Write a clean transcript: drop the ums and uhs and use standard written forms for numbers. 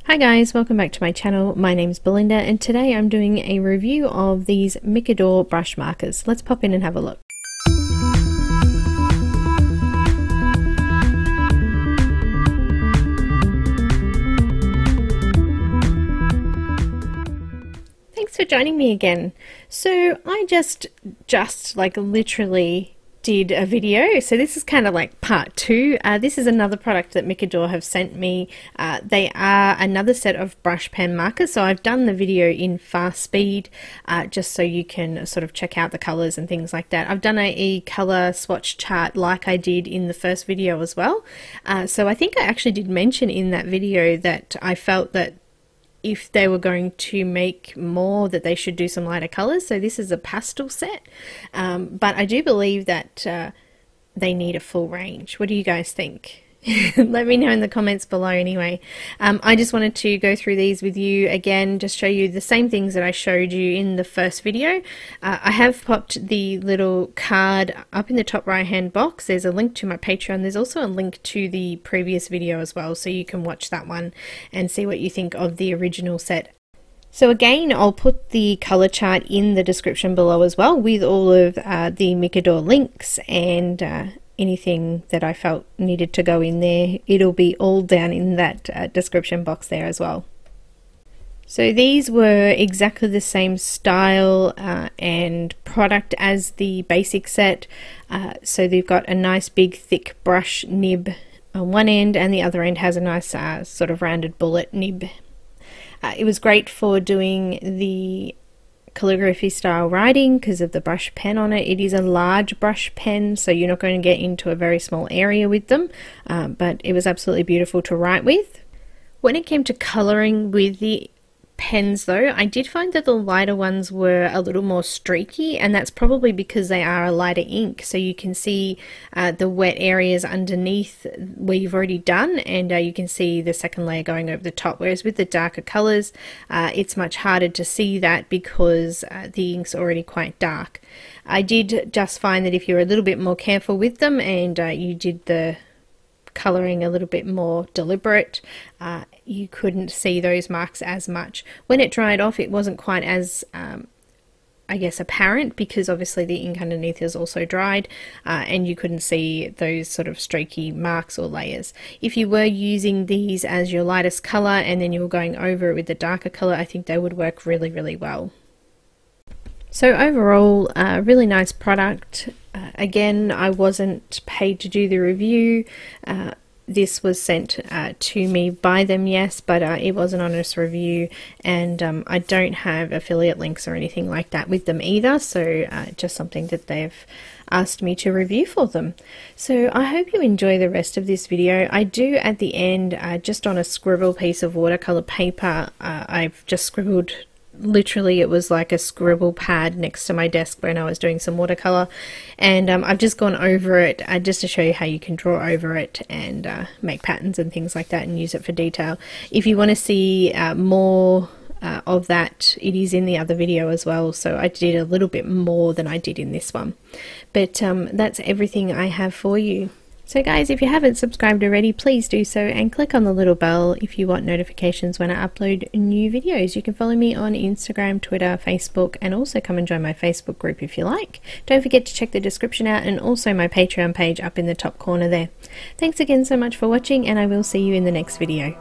Hi guys, welcome back to my channel. My name's Belinda and today I'm doing a review of these Micador brush markers. Let's pop in and have a look. Thanks for joining me again. So I just like literally did a video, so this is kind of like part two. This is another product that Micador have sent me. They are another set of brush pen markers, so I've done the video in fast speed just so you can sort of check out the colors and things like that. I've done a color swatch chart like I did in the first video as well. So I think I actually did mention in that video that I felt that if they were going to make more, that they should do some lighter colors. So this is a pastel set, but I do believe that they need a full range. What do you guys think? Let me know in the comments below anyway. I just wanted to go through these with you again, just show you the same things that I showed you in the first video. I have popped the little card up in the top right hand box. There's a link to my Patreon. There's also a link to the previous video as well, so you can watch that one and see what you think of the original set. So again, I'll put the color chart in the description below as well, with all of the Micador links and anything that I felt needed to go in there. It'll be all down in that description box there as well. So these were exactly the same style and product as the basic set. So they've got a nice big thick brush nib on one end, and the other end has a nice sort of rounded bullet nib. It was great for doing the calligraphy style writing because of the brush pen on it. It is a large brush pen, so you're not going to get into a very small area with them, but it was absolutely beautiful to write with. When it came to colouring with the pens though, I did find that the lighter ones were a little more streaky, and that's probably because they are a lighter ink, so you can see the wet areas underneath where you've already done, and you can see the second layer going over the top, whereas with the darker colours it's much harder to see that because the ink's already quite dark. I did just find that if you're a little bit more careful with them and you did the colouring a little bit more deliberate, you couldn't see those marks as much. When it dried off, it wasn't quite as I guess apparent, because obviously the ink underneath is also dried, and you couldn't see those sort of streaky marks or layers. If you were using these as your lightest colour and then you were going over it with the darker colour, I think they would work really well. So overall, a really nice product. Again, I wasn't paid to do the review. This was sent to me by them, yes, but it was an honest review, and I don't have affiliate links or anything like that with them either, so just something that they've asked me to review for them. So I hope you enjoy the rest of this video. I do at the end, just on a scribble piece of watercolor paper, I've just scribbled. Literally, it was like a scribble pad next to my desk when I was doing some watercolor, and I've just gone over it just to show you how you can draw over it and make patterns and things like that and use it for detail. If you want to see more of that, it is in the other video as well, so I did a little bit more than I did in this one, but that's everything I have for you. So guys, if you haven't subscribed already, please do so, and click on the little bell if you want notifications when I upload new videos. You can follow me on Instagram, Twitter, Facebook, and also come and join my Facebook group if you like. Don't forget to check the description out, and also my Patreon page up in the top corner there. Thanks again so much for watching, and I will see you in the next video.